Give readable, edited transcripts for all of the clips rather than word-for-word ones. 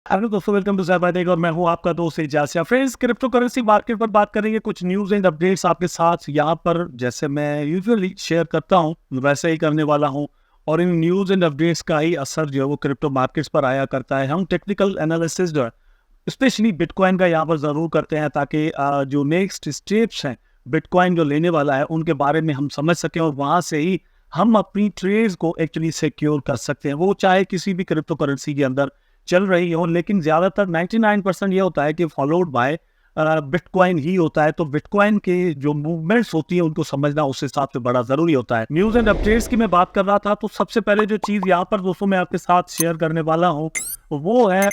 Hello दोस्तों, welcome to ज़ैबादेग और मैं हूं आपका दोस्त Ejaz. Friends, cryptocurrency market पर बात करेंगे, कुछ न्यूज़ एंड अपडेट्स आपके साथ। यहाँ पर जैसे मैं यूजुअली शेयर करता हूं वैसे ही करने वाला हूं, और इन न्यूज़ एंड अपडेट्स का ही असर जो है वो क्रिप्टो मार्केट्स पर आया करता है। हम टेक्निकल एनालिसिस जो है स्पेशली बिटकॉइन का यहाँ पर ज़रूर करते हैं, ताकि जो नेक्स्ट स्टेप्स हैं बिटकॉइन जो लेने वाला है उनके बारे में हम समझ सकें, और वहाँ से ही हम अपनी ट्रेड्स को एक्चुअली सिक्योर कर सकते हैं, वो चाहे किसी भी क्रिप्टो करेंसी के अंदर चल रही हो। लेकिन ज़्यादातर 99% ये होता है कि फॉलोड बाय बिटकॉइन ही होता है। तो बिटकॉइन के जो मूवमेंट्स होती है उनको समझना उस हिसाब से बड़ा ज़रूरी होता है। न्यूज़ एंड अपडेट्स की मैं बात कर रहा था, तो सबसे पहले जो चीज़ यहाँ पर दोस्तों मैं आपके साथ शेयर करने वाला हूँ वो है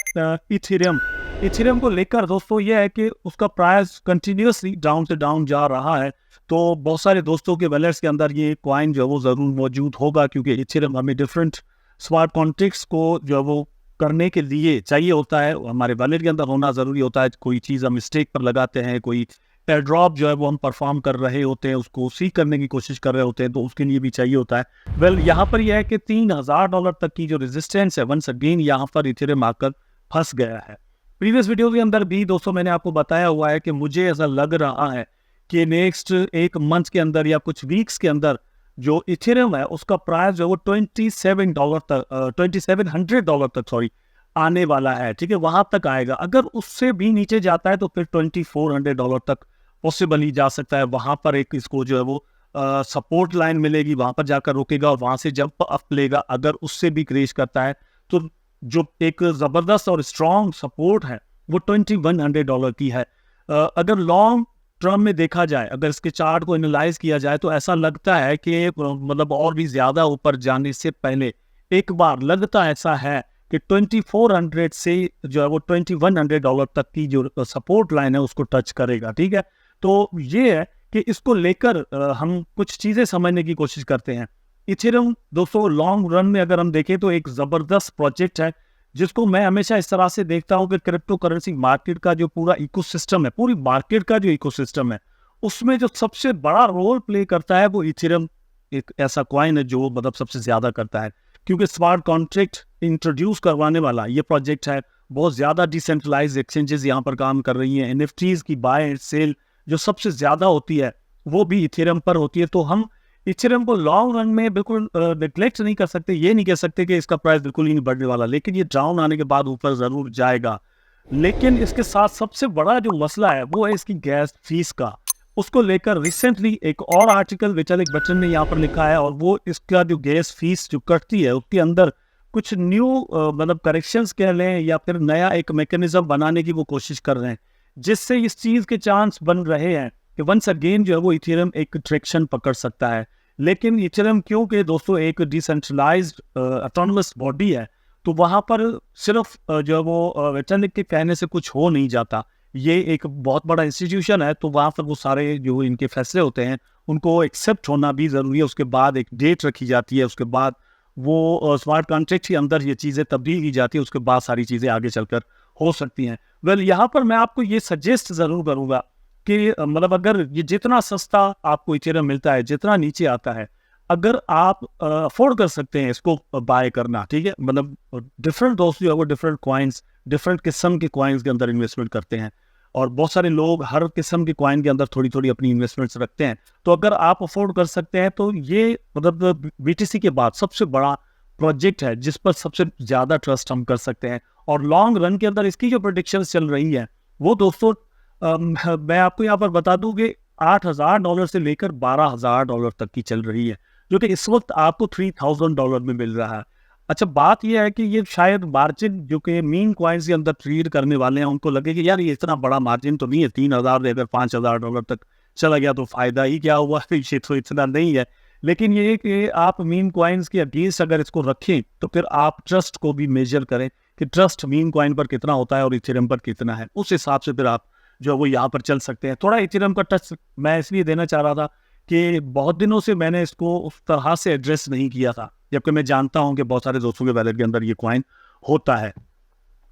इथेरियम। इथेरियम को लेकर दोस्तों ये है कि उसका प्राइस कंटिन्यूसली डाउन से डाउन जा रहा है। तो बहुत सारे दोस्तों के वैलेट्स के अंदर ये कॉइन जो है वो ज़रूर मौजूद होगा, क्योंकि इथेरियम हमें डिफरेंट स्मार्ट कॉन्ट्रैक्ट्स को जो है वो करने के लिए चाहिए होता है, हमारे वॉलेट के अंदर होना ज़रूरी होता है। कोई चीज़ हम स्टेक पर लगाते हैं, कोई एयर ड्रॉप जो है वो हम परफॉर्म कर रहे होते हैं, उसको सीक करने की कोशिश कर रहे होते हैं, तो उसके लिए भी चाहिए होता है। वेल, यहाँ पर यह है कि $3000 तक की जो रेजिस्टेंस है, वंस अगेन यहाँ पर इथेरियम आकर फंस गया है। प्रीवियस वीडियो के अंदर भी दोस्तों मैंने आपको बताया हुआ है कि मुझे ऐसा लग रहा है कि नेक्स्ट एक मंथ के अंदर या कुछ वीक्स के अंदर जो इथेरियम है उसका प्राइस जो है वो $27 तक $2700 तक आने वाला है। ठीक है, वहां तक आएगा। अगर उससे भी नीचे जाता है तो फिर $2400 तक पॉसिबली जा सकता है। वहां पर एक इसको जो है वो सपोर्ट लाइन मिलेगी, वहां पर जाकर रुकेगा और वहां से जंप अप लेगा। अगर उससे भी क्रेश करता है तो जो एक जबरदस्त और स्ट्रॉन्ग सपोर्ट है वो $2100 की है। अगर लॉन्ग टर्म में देखा जाए, अगर इसके चार्ट को एनालाइज किया जाए, तो ऐसा लगता है कि मतलब और भी ज्यादा ऊपर जाने से पहले एक बार लगता ऐसा है कि 2400 से जो है वो $2100 तक की जो सपोर्ट लाइन है उसको टच करेगा। ठीक है, तो ये है कि इसको लेकर हम कुछ चीजें समझने की कोशिश करते हैं। इथेरियम दोस्तों लॉन्ग रन में अगर हम देखें तो एक जबरदस्त प्रोजेक्ट है, जिसको मैं हमेशा इस तरह से देखता हूं कि क्रिप्टो करेंसी मार्केट का जो पूरा इकोसिस्टम है, पूरी मार्केट का जो इकोसिस्टम है, उसमें जो सबसे बड़ा रोल प्ले करता है वो इथेरियम एक ऐसा कॉइन है जो मतलब सबसे ज्यादा करता है। क्योंकि स्मार्ट कॉन्ट्रैक्ट इंट्रोड्यूस करवाने वाला ये प्रोजेक्ट है। बहुत ज्यादा डिसेंट्रलाइज एक्सचेंजेस यहाँ पर काम कर रही हैं। एनएफटीज की बाय एंड सेल जो सबसे ज्यादा होती है वो भी इथेरियम पर होती है। तो हम इथेरियम को लॉन्ग रन में बिल्कुल निगलेक्ट नहीं कर सकते। ये नहीं कह सकते कि इसका प्राइस बिल्कुल ही नहीं बढ़ने वाला, लेकिन ये डाउन आने के बाद ऊपर जरूर जाएगा। लेकिन इसके साथ सबसे बड़ा जो मसला है वो है इसकी गैस फीस का। उसको लेकर रिसेंटली एक और आर्टिकल विचलिक बटन ने यहाँ पर लिखा है, और वो इसका जो गैस फीस जो कटती है उसके अंदर कुछ न्यू मतलब करेक्शंस कह लें या फिर नया एक मैकेनिज्म बनाने की वो कोशिश कर रहे हैं, जिससे इस चीज़ के चांस बन रहे हैं कि वंस अगेन जो है वो इथेरियम एक ट्रैक्शन पकड़ सकता है। लेकिन इथेरियम क्योंकि दोस्तों एक डिसेंट्रलाइज्ड ऑटोनमस बॉडी है, तो वहाँ पर सिर्फ जो है वो विचलिक के कहने से कुछ हो नहीं जाता। ये एक बहुत बड़ा इंस्टीट्यूशन है, तो वहाँ पर वो सारे जो इनके फैसले होते हैं उनको एक्सेप्ट होना भी ज़रूरी है। उसके बाद एक डेट रखी जाती है, उसके बाद वो स्मार्ट कॉन्ट्रैक्ट के अंदर ये चीज़ें तब्दील की जाती है, उसके बाद सारी चीज़ें आगे चलकर हो सकती हैं। वेल, यहाँ पर मैं आपको ये सजेस्ट ज़रूर करूँगा कि मतलब अगर ये जितना सस्ता आपको इथेरियम मिलता है, जितना नीचे आता है, अगर आप अफोर्ड कर सकते हैं इसको बाय करना, ठीक है, मतलब डिफरेंट दोस्त जो है वो डिफरेंट कॉइन्स, डिफरेंट किस्म के कॉइन्स के अंदर इन्वेस्टमेंट करते हैं, और बहुत सारे लोग हर किस्म के कॉइन के अंदर थोड़ी थोड़ी अपनी इन्वेस्टमेंट्स रखते हैं। तो अगर आप अफोर्ड कर सकते हैं तो ये मतलब बीटीसी के बाद सबसे बड़ा प्रोजेक्ट है जिस पर सबसे ज़्यादा ट्रस्ट हम कर सकते हैं। और लॉन्ग रन के अंदर इसकी जो प्रोडिक्शंस चल रही है वो दोस्तों मैं आपको यहाँ पर बता दूं कि $8000 से लेकर $12000 तक की चल रही है, जो कि इस वक्त आपको $3000 में मिल रहा है। अच्छा, बात यह है कि ये शायद मार्जिन जो कि मीन कॉइन्स के अंदर ट्रेड करने वाले हैं उनको लगे कि यार ये इतना बड़ा मार्जिन तो नहीं है, 3000 से अगर $5000 तक चला गया तो फायदा ही क्या हुआ, ये तो इतना नहीं है। लेकिन ये कि आप मीन कॉइन्स के अगेंस्ट अगर इसको रखें तो फिर आप ट्रस्ट को भी मेजर करें कि ट्रस्ट मीन कॉइन पर कितना होता है और इथेरियम पर कितना है, उस हिसाब से फिर आप जो है वो यहाँ पर चल सकते हैं। थोड़ा इथेरियम का टच मैं इसलिए देना चाह रहा था कि बहुत दिनों से मैंने इसको उस तरह से एड्रेस नहीं किया था, जबकि मैं जानता हूं कि बहुत सारे दोस्तों के वैलेट के अंदर ये कॉइन होता है।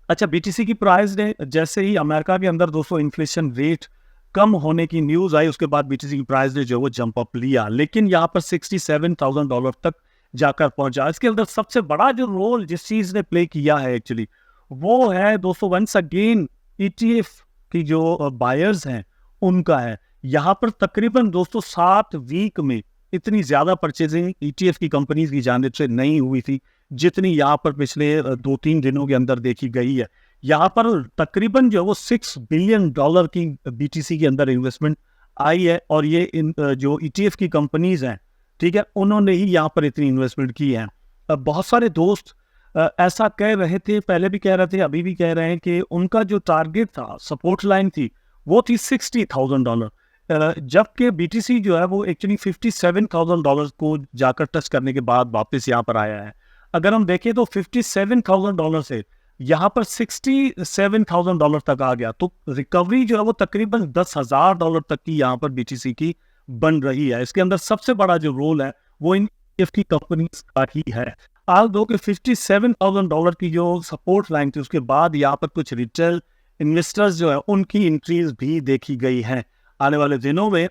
अच्छा, बीटीसी की प्राइस ने जैसे ही अमेरिका के अंदर दोस्तों इन्फ्लेशन रेट कम होने की न्यूज आई, उसके बाद बीटीसी की प्राइस ने जो वो जंप अप लिया, लेकिन यहाँ पर $67,000 तक जाकर पहुंचा। इसके अंदर सबसे बड़ा जो रोल जिस चीज ने प्ले किया है एक्चुअली वो है दोस्तों वंस अगेन ETF की जो बायर्स हैं उनका है। यहाँ पर तकरीबन दोस्तों 7 वीक में इतनी ज्यादा परचेजिंग ETF की कंपनीज की जानिब से नहीं हुई थी जितनी यहाँ पर पिछले 2-3 दिनों के अंदर देखी गई है। यहाँ पर तकरीबन जो वो $6 बिलियन की BTC के अंदर इन्वेस्टमेंट आई है, और ये जो ETF की कंपनीज हैं, ठीक है, उन्होंने ही यहाँ पर इतनी इन्वेस्टमेंट की है। बहुत सारे दोस्त ऐसा कह रहे थे, पहले भी कह रहे थे, अभी भी कह रहे हैं कि उनका जो टारगेट था, सपोर्ट लाइन थी, वो थी $60,000, जबकि BTC जो है वो एक्चुअली $57,000 को जाकर टच करने के बाद वापस यहाँ पर आया है। अगर हम देखें तो $57,000 से यहाँ पर $67,000 तक आ गया, तो रिकवरी जो है वो तकरीबन $10,000 तक की यहाँ पर BTC की बन रही है। इसके अंदर सबसे बड़ा जो रोल है वो इन ETF की कंपनीज का ही है। आज दो कि $57,000 की जो सपोर्ट लाइन थी, उसके बाद यहाँ पर कुछ रिटेल इन्वेस्टर्स जो है उनकी इंट्रीज भी देखी गई है। आने वाले दिनों में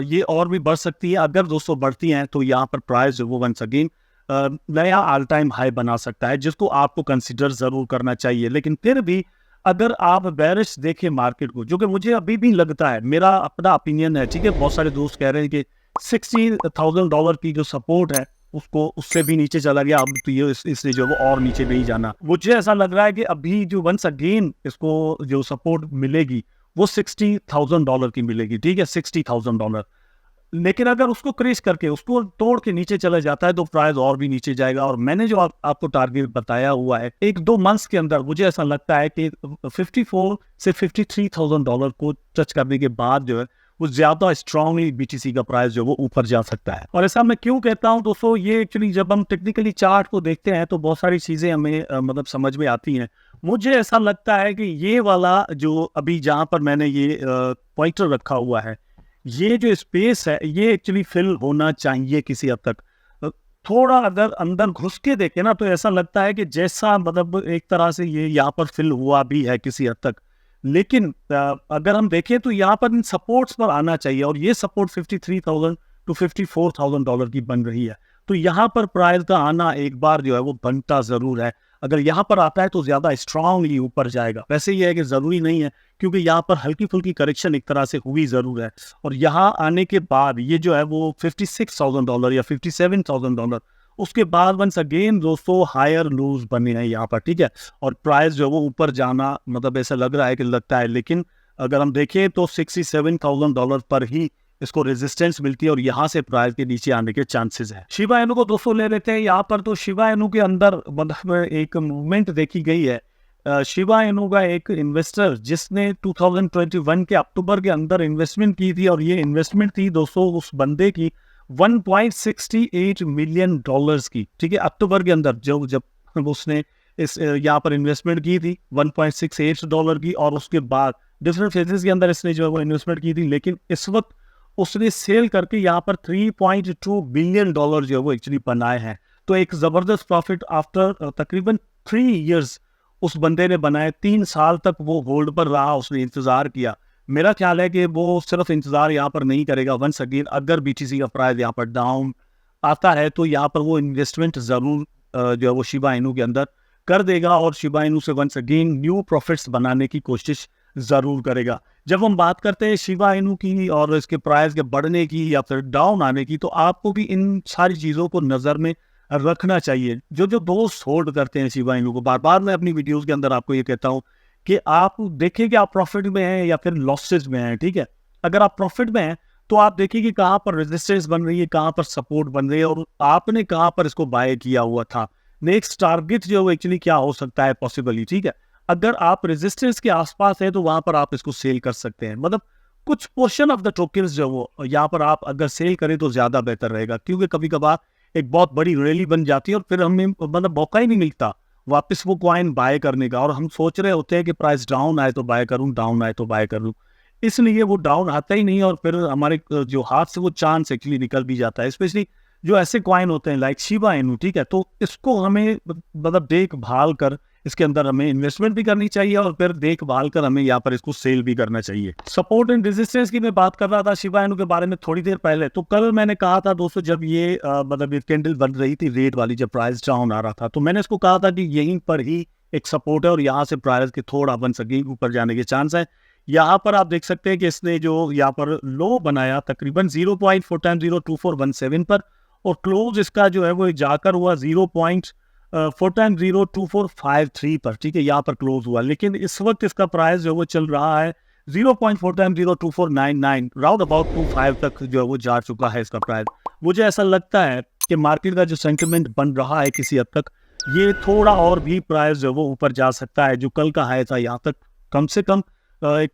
ये और भी बढ़ सकती है। अगर दोस्तों बढ़ती हैं तो यहाँ पर प्राइस जो वो वंस अगेन नया ऑल टाइम हाई बना सकता है, जिसको आपको कंसिडर जरूर करना चाहिए। लेकिन फिर भी अगर आप बेरिश देखें मार्केट को, जो कि मुझे अभी भी लगता है, मेरा अपना ओपिनियन है, ठीक है, बहुत सारे दोस्त कह रहे हैं कि $60,000 की जो सपोर्ट है उसको उससे भी नीचे चला गया, अब तो ये इसलिए जो वो और नीचे नहीं जाना। मुझे ऐसा लग रहा है कि अभी जो वंस अगेन इसको जो सपोर्ट मिलेगी वो $60,000 की मिलेगी, ठीक है, $60,000। लेकिन अगर उसको क्रेश करके उसको तोड़ के नीचे चला जाता है तो प्राइस और भी नीचे जाएगा। और मैंने जो आपको टारगेट बताया हुआ है, 1-2 मंथ्स के अंदर मुझे ऐसा लगता है कि 54 से $53,000 को टच करने के बाद जो है वो ज्यादा स्ट्रांगली BTC का प्राइस जो वो ऊपर जा सकता है। और ऐसा मैं क्यों कहता हूं दोस्तों, ये एक्चुअली जब हम टेक्निकली चार्ट को देखते हैं तो बहुत सारी चीजें हमें मतलब समझ में आती हैं। मुझे ऐसा लगता है कि ये वाला जो अभी जहां पर मैंने ये पॉइंटर रखा हुआ है, ये जो स्पेस है ये एक्चुअली फिल होना चाहिए किसी हद तक। थोड़ा अगर अंदर घुस के देखें ना तो ऐसा लगता है कि जैसा मतलब एक तरह से ये यहाँ पर फिल हुआ भी है किसी हद तक। लेकिन अगर हम देखें तो यहाँ पर इन सपोर्ट्स पर आना चाहिए, और ये सपोर्ट $53,000 to $54,000 की बन रही है। तो यहाँ पर प्राइस का आना एक बार जो है वो बनता जरूर है। अगर यहाँ पर आता है तो ज्यादा स्ट्रांगली ऊपर जाएगा। वैसे ये है कि जरूरी नहीं है, क्योंकि यहाँ पर हल्की फुल्की करेक्शन एक तरह से हुई जरूर है। और यहाँ आने के बाद ये जो है वो $56,000 या $57,000, उसके बाद वंस अगेन दोस्तों हायर लूज बने हैं यहाँ पर, ठीक है। और प्राइस जो है वो ऊपर जाना मतलब ऐसा लग रहा है कि लगता है, लेकिन अगर हम देखें तो $67,000 पर ही इसको रेजिस्टेंस मिलती है और यहाँ से प्राइस के नीचे आने के चांसेस है। शिबा इनू को दोस्तों ले लेते हैं यहाँ पर। तो शिबा इनू के अंदर मतलब एक मूवमेंट देखी गई है। शिबा इनू का एक इन्वेस्टर जिसने 2021 के अक्टूबर के अंदर इन्वेस्टमेंट की थी, और ये इन्वेस्टमेंट थी दोस्तों उस बंदे की $1.68 मिलियन की, ठीक है, अक्टूबर के अंदर जब उसने इस यहाँ पर इन्वेस्टमेंट की थी $1.68 की। और उसके बाद डिफरेंट फेजेस के अंदर इसने जो है वो इन्वेस्टमेंट की थी, लेकिन इस वक्त उसने सेल करके यहाँ पर $3.2 बिलियन जो है वो एक्चुअली बनाए हैं। तो एक जबरदस्त प्रॉफिट आफ्टर तकरीबन 3 इयर्स उस बंदे ने बनाए। 3 साल तक वो होल्ड पर रहा, उसने इंतजार किया। मेरा ख्याल है कि वो सिर्फ इंतजार यहाँ पर नहीं करेगा। वंस अगेन अगर BTC का प्राइस यहाँ पर डाउन आता है तो यहाँ पर वो इन्वेस्टमेंट जरूर जो है वो शिबा इनू के अंदर कर देगा, और शिबा इनू से वंस अगेन न्यू प्रॉफिट्स बनाने की कोशिश जरूर करेगा। जब हम बात करते हैं शिबा इनू की और इसके प्राइस के बढ़ने की या फिर डाउन आने की, तो आपको भी इन सारी चीजों को नजर में रखना चाहिए। जो दोस्त होल्ड करते हैं शिबा इनू को, बार बार मैं अपनी वीडियोस के अंदर आपको ये कहता हूँ कि आप देखें कि आप प्रॉफिट में हैं या फिर लॉसेज में हैं, ठीक है। अगर आप प्रॉफिट में हैं तो आप देखिए कि कहाँ पर रेजिस्टेंस बन रही है, कहाँ पर सपोर्ट बन रही है, और आपने कहाँ पर इसको बाय किया हुआ था। नेक्स्ट टारगेट जो है एक्चुअली क्या हो सकता है पॉसिबली, ठीक है। अगर आप रेजिस्टेंस के आसपास है तो वहां पर आप इसको सेल कर सकते हैं। मतलब कुछ पोर्शन ऑफ द टोकन्स जो वो यहाँ पर आप अगर सेल करें तो ज्यादा बेहतर रहेगा, क्योंकि कभी कभार एक बहुत बड़ी रैली बन जाती है और फिर हमें मतलब मौका ही नहीं मिलता वापस वो कॉइन बाय करने का, और हम सोच रहे होते हैं कि प्राइस डाउन आए तो बाय करूं, डाउन आए तो बाय करूं, इसलिए वो डाउन आता ही नहीं, और फिर हमारे जो हाथ से वो चांस एक्चुअली निकल भी जाता है। स्पेशली जो ऐसे कॉइन होते हैं लाइक शिबा इनू, ठीक है, तो इसको हमें मतलब देखभाल कर इसके अंदर हमें इन्वेस्टमेंट भी करनी चाहिए, और फिर देखभाल कर हमें यहाँ पर इसको सेल भी करना चाहिए। सपोर्ट एंड रेजिस्टेंस की मैं बात कर रहा था शिबा इनू के बारे में थोड़ी देर पहले। तो कल मैंने कहा था दोस्तों, जब ये मतलब ये कैंडल बन रही थी रेड वाली, जब प्राइस डाउन आ रहा था, तो मैंने इसको कहा था कि यहीं पर ही एक सपोर्ट है और यहाँ से प्राइस के थोड़ा बन सके ऊपर जाने के चांस है। यहाँ पर आप देख सकते हैं कि इसने जो यहाँ पर लो बनाया तकरीबन 0.4x02417 पर, और क्लोज इसका जो है वो जाकर हुआ 0.4x02453 पर, ठीक है, यहाँ पर क्लोज हुआ। लेकिन इस वक्त इसका प्राइस जो है वो चल रहा है 0.4x02499, राउंड अबाउट 25 तक जो है वो जा चुका है इसका प्राइस। मुझे ऐसा लगता है कि मार्केट का जो सेंटिमेंट बन रहा है किसी हद तक, ये थोड़ा और भी प्राइस जो है वो ऊपर जा सकता है। जो कल का हाई था यहाँ तक कम से कम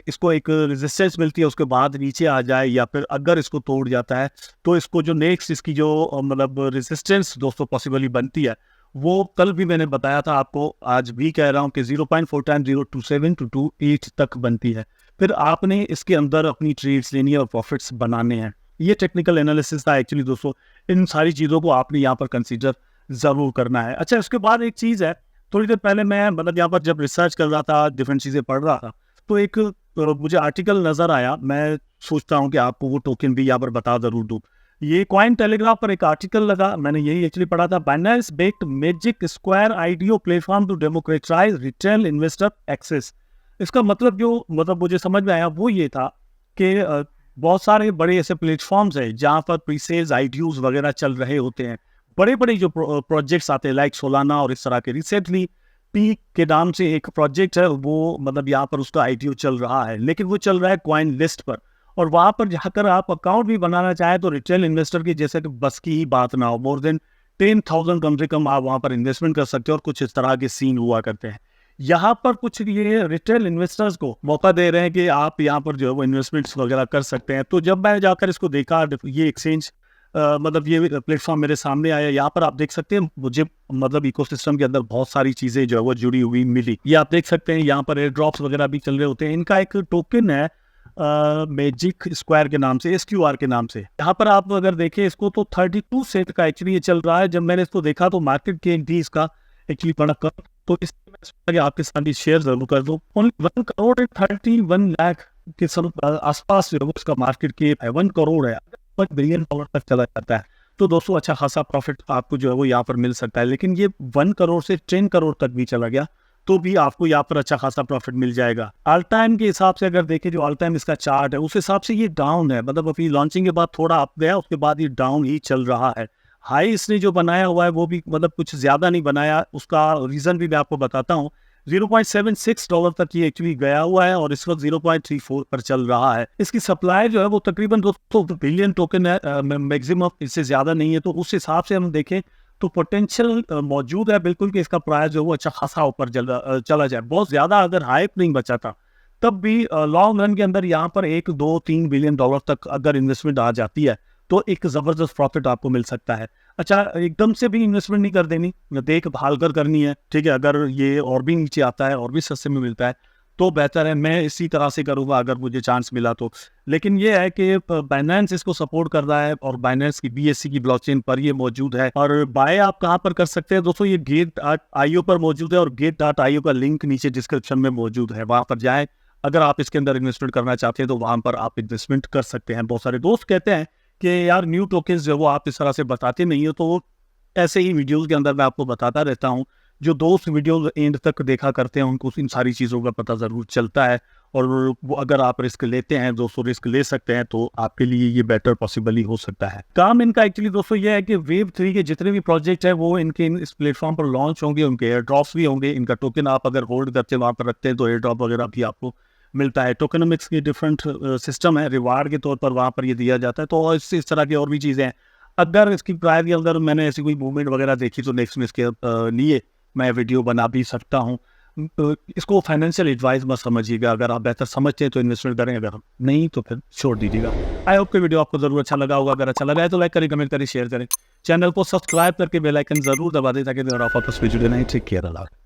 इसको एक रेजिस्टेंस मिलती है, उसके बाद नीचे आ जाए, या फिर अगर इसको तोड़ जाता है तो इसको जो नेक्स्ट इसकी जो मतलब रेजिस्टेंस दोस्तों पॉसिबली बनती है, वो कल भी मैंने बताया था आपको, आज भी कह रहा हूँ कि 0.4x027 to 28 तक बनती है। फिर आपने इसके अंदर अपनी ट्रेड्स लेनी है और प्रॉफिट्स बनाने हैं। ये टेक्निकल एनालिसिस था एक्चुअली दोस्तों, इन सारी चीज़ों को आपने यहाँ पर कंसीडर ज़रूर करना है। अच्छा, उसके बाद एक चीज़ है, थोड़ी देर पहले मैं मतलब यहाँ पर जब रिसर्च कर रहा था, डिफरेंट चीज़ें पढ़ रहा था, तो एक मुझे आर्टिकल नज़र आया। मैं सोचता हूँ कि आपको वो टोकन भी यहाँ पर बता ज़रूर दूँ। ये कॉइन टेलीग्राफ पर एक आर्टिकल लगा, मैंने यही एक्चुअली पढ़ा था। Binance backed Magic Square IDO platform to democratise retail investor access. इसका मतलब जो मतलब मुझे समझ में आया वो ये था कि बहुत सारे बड़े ऐसे प्लेटफॉर्म्स हैं जहाँ पर प्रीसेल्स आईडीओज वगैरह चल रहे होते हैं। बड़े बड़े जो प्रोजेक्ट्स आते हैं लाइक सोलाना और इस तरह के। रिसेंटली पीक के नाम से एक प्रोजेक्ट है, वो मतलब यहाँ पर उसका आईडीओ चल रहा है, लेकिन वो चल रहा है कॉइन लिस्ट पर। और वहाँ पर जाकर आप अकाउंट भी बनाना चाहें तो रिटेल इन्वेस्टर की जैसे कि बस की ही बात ना हो, मोर देन 10,000 कम से कम आप वहाँ पर इन्वेस्टमेंट कर सकते हो, और कुछ इस तरह के सीन हुआ करते हैं। यहाँ पर कुछ ये रिटेल इन्वेस्टर्स को मौका दे रहे हैं कि आप यहाँ पर जो है वो इन्वेस्टमेंट्स वगैरह कर सकते हैं। तो जब मैं जाकर इसको देखा, ये एक्सचेंज मतलब ये प्लेटफॉर्म मेरे सामने आया, यहाँ पर आप देख सकते हैं मुझे मतलब इकोसिस्टम के अंदर बहुत सारी चीज़ें जो है वो जुड़ी हुई मिली। ये आप देख सकते हैं यहाँ पर एयर ड्रॉप्स वगैरह भी चल रहे होते हैं। इनका एक टोकन है मैजिक स्क्वायर के नाम से, SQR के नाम से। यहाँ पर आप अगर देखें इसको तो 32 सेंट का एक्चुअली ये चल रहा है। जब मैंने इसको देखा तो मार्केट गेन भी इसका एक्चुअली बड़ा कम, तो इसलिए मैं सोचा कि आपके साथ शेयर जरूर कर दूं। ओनली 1,31,00,000 के आसपास जो है इसका मार्केट कैप है, 1 करोड़ है, $1 बिलियन तक चला जाता है। तो दोस्तों अच्छा खासा प्रॉफिट आपको जो है वो यहाँ पर मिल सकता है। लेकिन ये 1 करोड़ से 10 करोड़ तक भी चला गया तो भी आपको यहाँ पर अच्छा खासा प्रॉफिट मिल जाएगा। ऑल टाइम के हिसाब से अगर देखें, जो ऑल टाइम इसका चार्ट है उस हिसाब से ये डाउन है, मतलब अभी लॉन्चिंग के बाद थोड़ा अप गया, उसके बाद ये डाउन ही चल रहा है। हाई इसने जो बनाया हुआ है वो भी मतलब कुछ ज़्यादा नहीं बनाया, उसका रीज़न भी मैं आपको बताता हूँ। $0.76 तक ये एक्चुअली गया हुआ है और इस वक्त 0.34 पर चल रहा है। इसकी सप्लाई जो है वो तकरीबन 200 बिलियन टोकन है, मैक्सिमम, इससे ज़्यादा नहीं है। तो उस हिसाब से हम देखें तो पोटेंशियल मौजूद है बिल्कुल कि इसका प्राइस जो है वो अच्छा खासा ऊपर चला जाए। बहुत ज़्यादा अगर हाइप नहीं बचा था तब भी लॉन्ग रन के अंदर यहाँ पर $1-2-3 बिलियन तक अगर इन्वेस्टमेंट आ जाती है तो एक ज़बरदस्त प्रॉफिट आपको मिल सकता है। अच्छा, एकदम से भी इन्वेस्टमेंट नहीं कर देनी, देख भाल कर करनी है, ठीक है। अगर ये और भी नीचे आता है और भी सस्ते में मिलता है तो बेहतर है, मैं इसी तरह से करूँगा अगर मुझे चांस मिला तो। लेकिन ये है कि बाइनेंस इसको सपोर्ट कर रहा है और बाइनेंस की BSC की ब्लॉकचेन पर ये मौजूद है। और बाय आप कहाँ पर कर सकते हैं दोस्तों, ये Gate.io पर मौजूद है और Gate.io का लिंक नीचे डिस्क्रिप्शन में मौजूद है, वहाँ पर जाएँ। अगर आप इसके अंदर इन्वेस्टमेंट करना चाहते हैं तो वहाँ पर आप इन्वेस्टमेंट कर सकते हैं। बहुत सारे दोस्त कहते हैं कि यार न्यू टोकन्स जो वो आप इस तरह से बताते नहीं हो, तो ऐसे ही वीडियोस के अंदर मैं आपको बताता रहता हूँ। जो दोस्त वीडियो एंड तक देखा करते हैं उनको इन सारी चीज़ों का पता ज़रूर चलता है। और वो अगर आप रिस्क लेते हैं दोस्तों, रिस्क ले सकते हैं, तो आपके लिए ये बेटर पॉसिबली हो सकता है। काम इनका एक्चुअली दोस्तों ये है कि वेब 3 के जितने भी प्रोजेक्ट हैं वो इनके इस प्लेटफॉर्म पर लॉन्च होंगे, उनके एयर ड्रॉप्स भी होंगे। इनका टोकन आप अगर होल्ड करते हैं वहाँ पर रखते हैं तो एयर ड्रॉप वगैरह भी आपको मिलता है। टोकनोमिक्स की डिफरेंट सिस्टम है, रिवार्ड के तौर पर वहाँ पर ये दिया जाता है। तो इस तरह की और भी चीज़ें हैं। अगर इसकी प्राइस के अंदर मैंने ऐसी कोई मूवमेंट वगैरह देखी तो नेक्स्ट में इसके लिए मैं वीडियो बना भी सकता हूँ। इसको फाइनेंशियल एडवाइस मत समझिएगा, अगर आप बेहतर समझते हैं तो इन्वेस्टमेंट करें, अगर नहीं तो फिर छोड़ दीजिएगा। आई होप कि वीडियो आपको जरूर अच्छा लगा होगा। अगर अच्छा लगा है तो लाइक करें, कमेंट करें, शेयर करें। चैनल को सब्सक्राइब करके बेल आइकन जरूर दबा दें ताकि आप आपस में जुड़े नहीं। टेक केयर, अल्लाह।